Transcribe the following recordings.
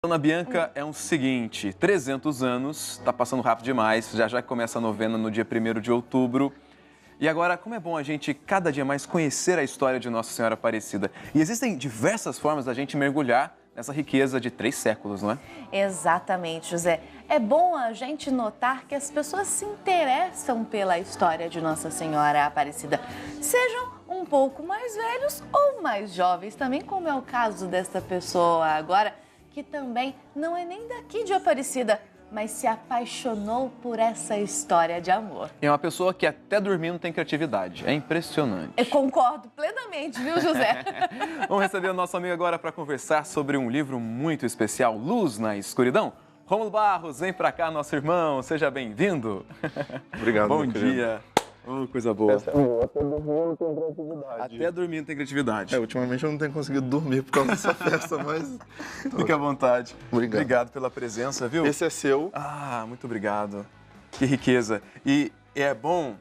Dona Bianca, é o seguinte, 300 anos, tá passando rápido demais, já começa a novena no dia 1º de outubro. E agora, como é bom a gente cada dia mais conhecer a história de Nossa Senhora Aparecida. E existem diversas formas da gente mergulhar nessa riqueza de 3 séculos, não é? Exatamente, José. É bom a gente notar que as pessoas se interessam pela história de Nossa Senhora Aparecida, sejam um pouco mais velhos ou mais jovens, também como é o caso desta pessoa agora, que também não é nem daqui de Aparecida, mas se apaixonou por essa história de amor. É uma pessoa que até dormindo tem criatividade, é impressionante. Eu concordo plenamente, viu, José? Vamos receber o nosso amigo agora para conversar sobre um livro muito especial, Luz na Escuridão. Rômulo Barros, vem para cá, nosso irmão, seja bem-vindo. Obrigado, Bom meu querido. dia. Oh, coisa boa. Até dormindo tem criatividade. Até dormindo tem criatividade. Ultimamente eu não tenho conseguido dormir por causa dessa festa, mas... Fique à vontade. Obrigado. Obrigado pela presença, viu? Esse é seu. Ah, muito obrigado. Que riqueza. E é bom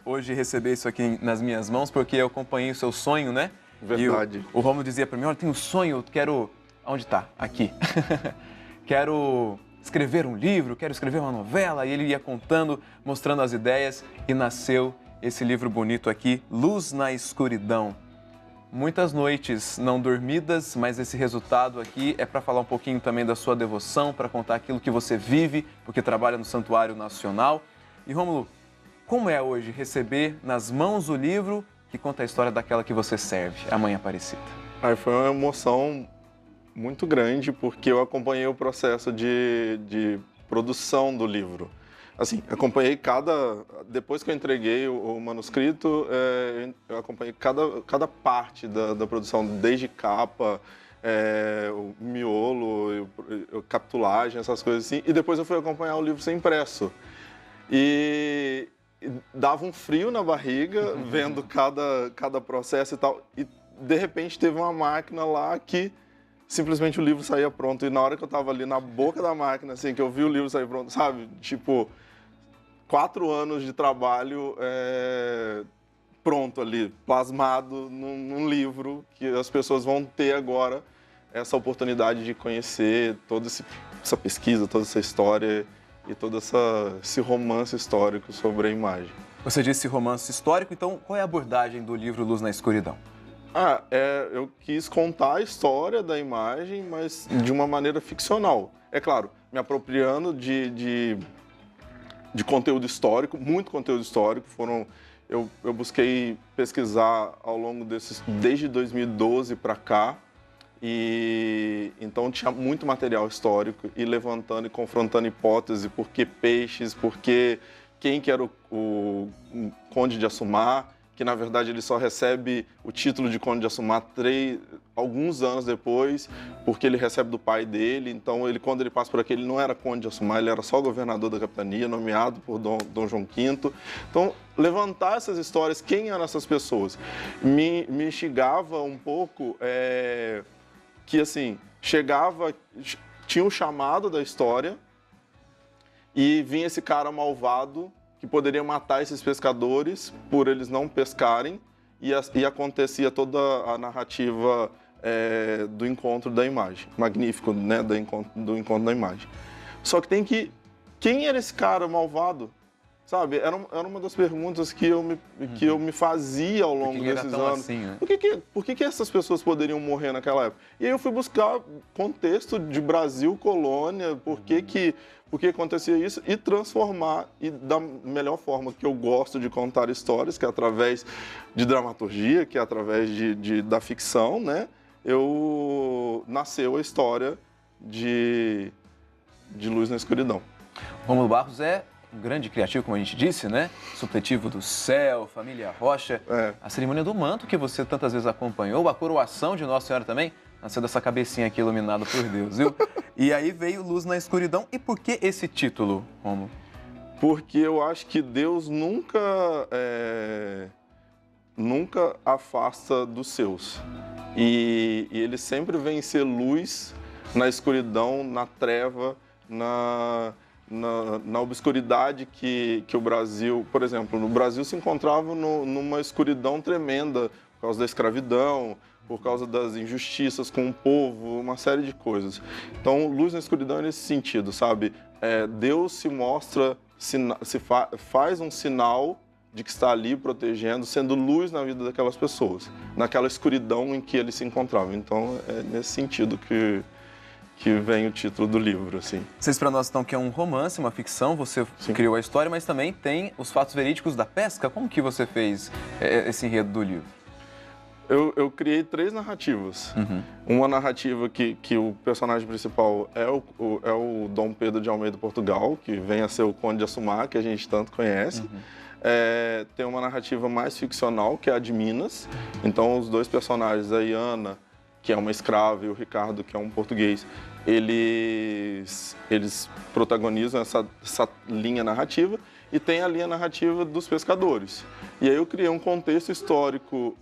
hoje receber isso aqui nas minhas mãos, porque eu acompanhei o seu sonho, né? Verdade. E o Rômulo dizia para mim, olha, tenho um sonho, eu quero... Onde está? Aqui. Quero escrever um livro, quero escrever uma novela. E ele ia contando, mostrando as ideias e nasceu esse livro bonito aqui, Luz na Escuridão. Muitas noites não dormidas, mas esse resultado aqui é para falar um pouquinho também da sua devoção, para contar aquilo que você vive, porque trabalha no Santuário Nacional. E Rômulo, como é hoje receber nas mãos o livro que conta a história daquela que você serve, a Mãe Aparecida? Foi uma emoção muito grande, porque eu acompanhei o processo de produção do livro. Assim, acompanhei depois que eu entreguei o manuscrito, eu acompanhei cada parte da produção, desde capa, o miolo, capitulagem, essas coisas assim, e depois eu fui acompanhar o livro ser impresso. E dava um frio na barriga, vendo cada processo e tal, e de repente teve uma máquina lá que simplesmente o livro saía pronto. E na hora que eu estava ali na boca da máquina, assim, que eu vi o livro sair pronto, sabe? Tipo, 4 anos de trabalho pronto ali, plasmado num livro que as pessoas vão ter agora essa oportunidade de conhecer toda essa pesquisa, toda essa história e todo esse romance histórico sobre a imagem. Você disse romance histórico, então qual é a abordagem do livro Luz na Escuridão? Eu quis contar a história da imagem, mas de uma maneira ficcional. É claro, me apropriando de conteúdo histórico, muito conteúdo histórico. Eu busquei pesquisar ao longo desde 2012 para cá, e então tinha muito material histórico, e levantando e confrontando hipóteses, por que peixes, quem que era o Conde de Assumar, que na verdade ele só recebe o título de Conde de Assumar alguns anos depois, porque ele recebe do pai dele. Então, quando ele passa por aqui, ele não era Conde de Assumar, ele era só governador da capitania, nomeado por Dom João V. Então, levantar essas histórias, quem eram essas pessoas? Me instigava um pouco que, assim, tinha um chamado da história e vinha esse cara malvado que poderia matar esses pescadores por eles não pescarem, e acontecia toda a narrativa do encontro da imagem. Magnífico, né? Do encontro da imagem. Só que quem era esse cara malvado? Sabe? Era uma das perguntas que eu me fazia ao longo desses anos. Assim, né? Por que essas pessoas poderiam morrer naquela época? E aí eu fui buscar contexto de Brasil, colônia, por que acontecia isso, e transformar, e da melhor forma que eu gosto de contar histórias, que é através de dramaturgia, que é através da ficção, né? Nasceu a história de Luz na Escuridão. Rômulo Barros é um grande criativo, como a gente disse, né? Supletivo do céu, família Rocha. A cerimônia do manto, que você tantas vezes acompanhou, a coroação de Nossa Senhora também, nasceu dessa cabecinha aqui iluminada por Deus, viu? E aí veio Luz na Escuridão. E por que esse título, Rômulo? Porque eu acho que Deus nunca afasta dos seus. E ele sempre vem ser luz na escuridão, na treva, na obscuridade que o Brasil... Por exemplo, no Brasil se encontrava numa escuridão tremenda por causa da escravidão, por causa das injustiças com o povo, uma série de coisas. Então, Luz na Escuridão é nesse sentido, sabe? Deus se mostra, faz um sinal de que está ali protegendo, sendo luz na vida daquelas pessoas, naquela escuridão em que eles se encontravam. Então, é nesse sentido que vem o título do livro, assim. Vocês para nós, então, que é um romance, uma ficção, você Sim. criou a história, mas também tem os fatos verídicos da pesca. Como que você fez esse enredo do livro? Eu criei 3 narrativas. Uma narrativa que o personagem principal é o Dom Pedro de Almeida Portugal, que vem a ser o Conde de Assumar, que a gente tanto conhece. Tem uma narrativa mais ficcional, que é a de Minas. Então, os 2 personagens, a Iana, que é uma escrava, e o Ricardo, que é um português, eles protagonizam essa linha narrativa, e tem a linha narrativa dos pescadores. E aí eu criei um contexto histórico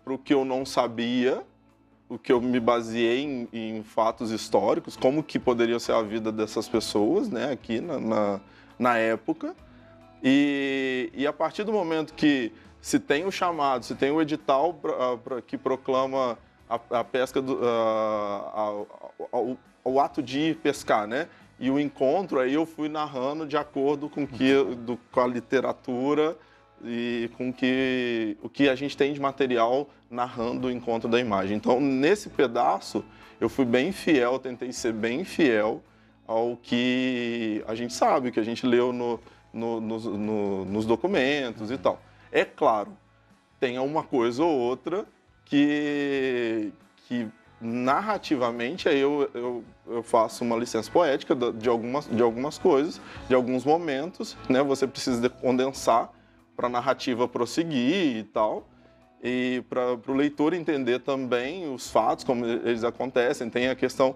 para o que eu não sabia, o que eu me baseei em fatos históricos, como que poderia ser a vida dessas pessoas, né, aqui na época. E a partir do momento que se tem o chamado, se tem o edital que proclama a pesca, o ato de ir pescar, né? E o encontro, aí eu fui narrando de acordo com a literatura e com o que a gente tem de material narrando o encontro da imagem. Então, nesse pedaço, eu fui bem fiel, tentei ser bem fiel ao que a gente sabe, que a gente leu nos documentos e tal. É claro, tem uma coisa ou outra que narrativamente aí eu faço uma licença poética de algumas coisas, de alguns momentos, né? Você precisa condensar para a narrativa prosseguir e tal, e para o leitor entender também os fatos, como eles acontecem. Tem a questão,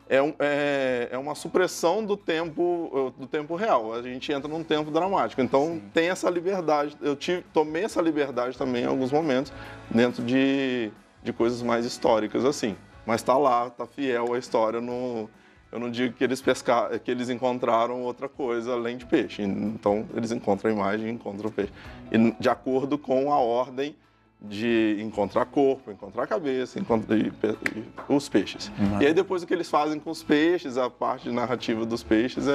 é uma supressão do tempo real. A gente entra num tempo dramático, então Sim. Tem essa liberdade. Eu tomei essa liberdade também em alguns momentos, dentro de coisas mais históricas, assim. Mas está lá, está fiel à história. Eu não digo que eles encontraram outra coisa além de peixe. Então, eles encontram a imagem e encontram o peixe. E de acordo com a ordem de encontrar corpo, encontrar cabeça, os peixes. E aí, depois, o que eles fazem com os peixes, a parte narrativa dos peixes,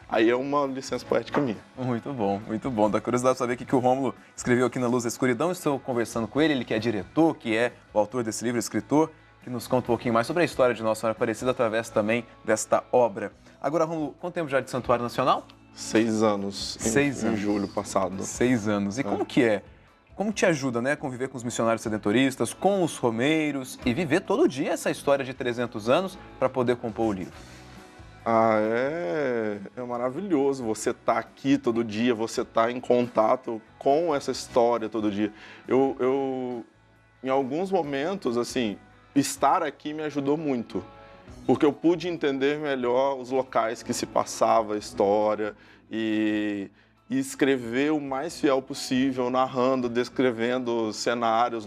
aí é uma licença poética minha. Muito bom, muito bom. Dá curiosidade de saber o que o Rômulo escreveu aqui na Luz da Escuridão. Estou conversando com ele que é diretor, que é o autor desse livro, escritor, que nos conta um pouquinho mais sobre a história de Nossa Senhora Aparecida através também desta obra. Agora, Rômulo, quanto tempo já de Santuário Nacional? 6 anos. 6 anos. Em julho passado. 6 anos. E como que é? Como te ajuda, né, conviver com os missionários redentoristas, com os romeiros e viver todo dia essa história de 300 anos para poder compor o livro? É maravilhoso você estar aqui todo dia, você estar em contato com essa história todo dia. Eu em alguns momentos, assim, estar aqui me ajudou muito, porque eu pude entender melhor os locais que se passava a história e escrever o mais fiel possível, narrando, descrevendo os cenários,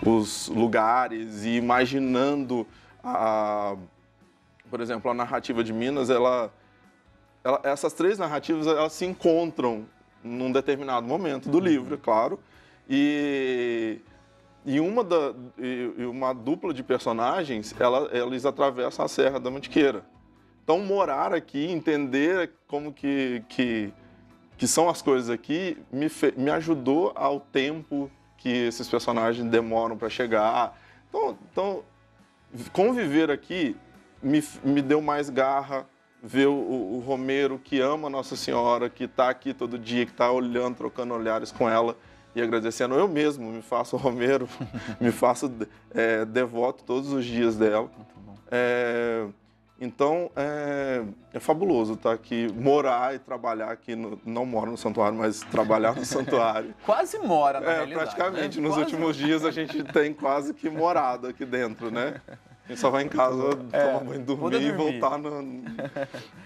os lugares e imaginando por exemplo, a narrativa de Minas, essas 3 narrativas elas se encontram num determinado momento do livro, é claro, e uma dupla de personagens, eles atravessam a Serra da Mantiqueira. Então, morar aqui, entender como que são as coisas aqui, me ajudou ao tempo que esses personagens demoram para chegar. Então, conviver aqui me deu mais garra, ver o Romeiro que ama Nossa Senhora, que está aqui todo dia, que está olhando, trocando olhares com ela e agradecendo. Eu mesmo me faço Romeiro, me faço devoto todos os dias dela. Então, é fabuloso estar aqui, morar e trabalhar aqui, não moro no santuário, mas trabalhar no santuário. Quase mora, na realidade. Praticamente. Né? Nos últimos dias a gente tem quase que morado aqui dentro, né? A gente só vai em casa, tomar banho, dormir e voltar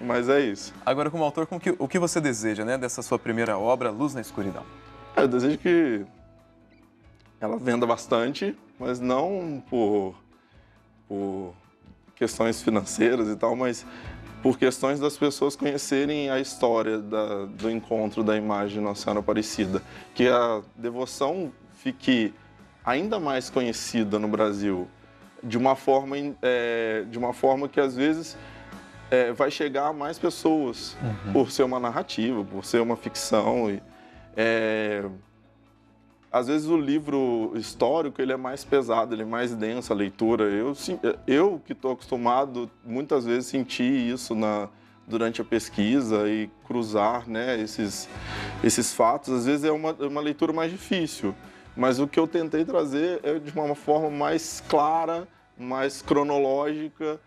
Mas é isso. Agora, como autor, o que você deseja, né, dessa sua primeira obra, Luz na Escuridão? Eu desejo que ela venda bastante, mas não por questões financeiras e tal, mas por questões das pessoas conhecerem a história do encontro da imagem de Nossa Senhora Aparecida. Que a devoção fique ainda mais conhecida no Brasil, de uma forma que às vezes vai chegar a mais pessoas, por ser uma narrativa, por ser uma ficção. Às vezes o livro histórico ele é mais pesado, ele é mais denso a leitura. Eu que estou acostumado, muitas vezes senti isso durante a pesquisa e cruzar, né, esses fatos. Às vezes é uma leitura mais difícil, mas o que eu tentei trazer é de uma forma mais clara, mais cronológica,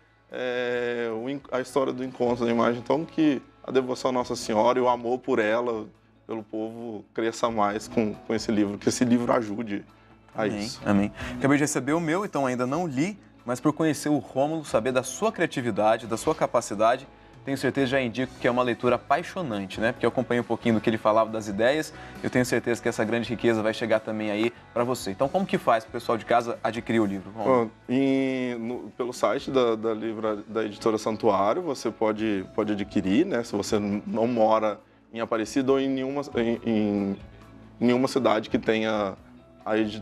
a história do encontro da imagem. Então que a devoção à Nossa Senhora e o amor por ela, pelo povo, cresça mais com esse livro, que esse livro ajude a isso. Amém. Acabei de receber o meu, então ainda não li, mas por conhecer o Rômulo, saber da sua criatividade, da sua capacidade, tenho certeza, já indico que é uma leitura apaixonante, né? Porque eu acompanhei um pouquinho do que ele falava das ideias, eu tenho certeza que essa grande riqueza vai chegar também aí para você. Então, como que faz para o pessoal de casa adquirir o livro, Rômulo? Pelo site da Editora Santuário, você pode adquirir, né? Se você não mora em Aparecida ou em nenhuma cidade que tenha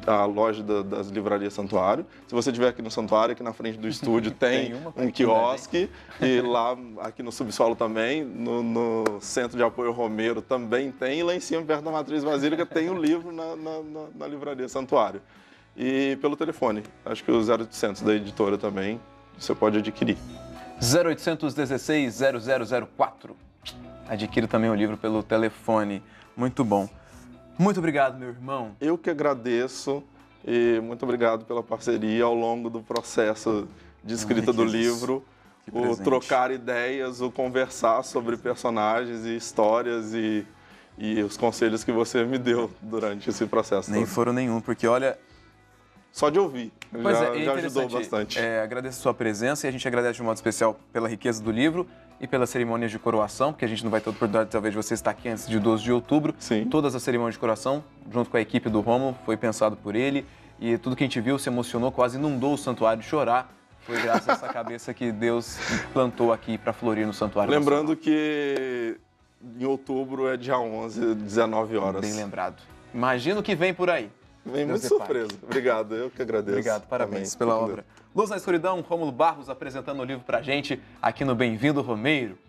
a loja das livrarias Santuário. Se você estiver aqui no Santuário, aqui na frente do estúdio tem um quiosque, e lá aqui no subsolo também, no Centro de Apoio Romero também tem, e lá em cima, perto da Matriz Basílica, tem o livro na livraria Santuário. E pelo telefone, acho que o 0800 da editora também, você pode adquirir. 0800 16 0004. Adquira também o livro pelo telefone. Muito bom. Muito obrigado, meu irmão. Eu que agradeço e muito obrigado pela parceria ao longo do processo de escrita do livro. O trocar ideias, o conversar sobre personagens e histórias e os conselhos que você me deu durante esse processo. Nem foram nenhum, porque olha... Só de ouvir, já ajudou bastante. Agradeço a sua presença e a gente agradece de um modo especial pela riqueza do livro e pelas cerimônias de coroação, porque a gente não vai ter oportunidade, talvez, de você estar aqui antes de 12 de outubro. Sim. Todas as cerimônias de coroação, junto com a equipe do Rômulo, foi pensado por ele e tudo que a gente viu se emocionou, quase inundou o santuário de chorar. Foi graças a essa cabeça que Deus plantou aqui para florir no santuário. Lembrando que em outubro é dia 11, 19 horas. Bem lembrado. Imagina o que vem por aí. Vem muito surpresa. Obrigado, eu que agradeço. Obrigado, parabéns pela obra. Luz na Escuridão, Rômulo Barros apresentando o livro pra gente aqui no Bem-vindo, Romeiro.